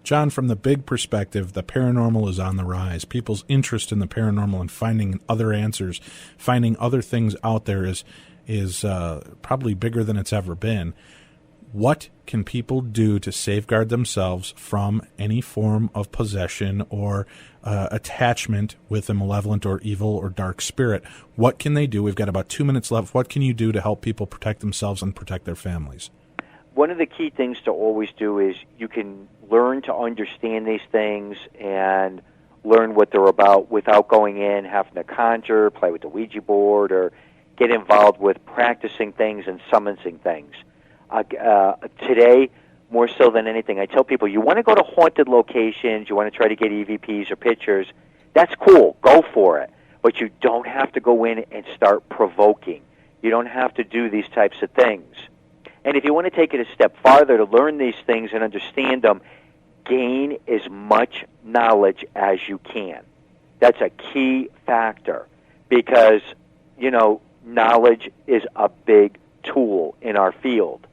John, from the big perspective, the paranormal is on the rise. People's interest in the paranormal and finding other answers, finding other things out there is probably bigger than it's ever been. What can people do to safeguard themselves from any form of possession or attachment with a malevolent or evil or dark spirit? What can they do? We've got about 2 minutes left. What can you do to help people protect themselves and protect their families? one of the key things to always do is you can learn to understand these things and learn what they're about without going in, having to conjure, play with the Ouija board, or get involved with practicing things and summoning things. Today, more so than anything, I tell people, you want to go to haunted locations, you want to try to get EVPs or pictures, that's cool, go for it. But you don't have to go in and start provoking. You don't have to do these types of things. And if you want to take it a step farther to learn these things and understand them, gain as much knowledge as you can. That's a key factor because, knowledge is a big tool in our field.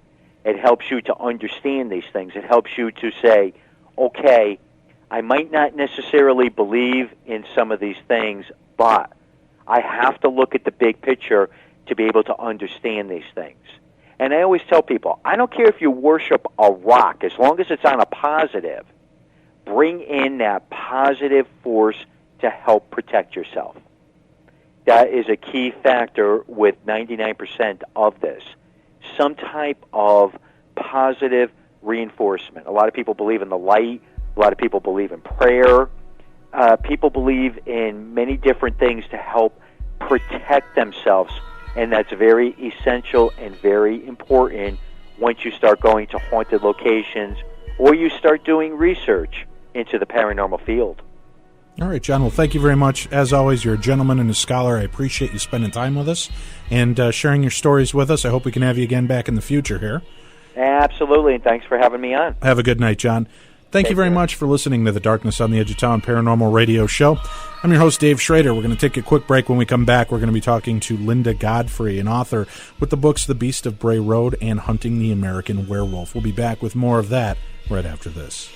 It helps you to understand these things. It helps you to say, okay, I might not necessarily believe in some of these things, but I have to look at the big picture to be able to understand these things. And I always tell people, I don't care if you worship a rock, as long as it's on a positive, bring in that positive force to help protect yourself. That is a key factor with 99% of this. Some type of positive reinforcement. A lot of people believe in the light. A lot of people believe in prayer. People believe in many different things to help protect themselves. And that's very essential and very important once you start going to haunted locations or you start doing research into the paranormal field. All right, John. Well, thank you very much. As always, you're a gentleman and a scholar. I appreciate you spending time with us and sharing your stories with us. I hope we can have you again back in the future here. Absolutely, and thanks for having me on. Have a good night, John. Thank you very much for listening to the Darkness on the Edge of Town Paranormal Radio Show. I'm your host, Dave Schrader. We're going to take a quick break. When we come back, we're going to be talking to Linda Godfrey, an author with the books The Beast of Bray Road and Hunting the American Werewolf. We'll be back with more of that right after this.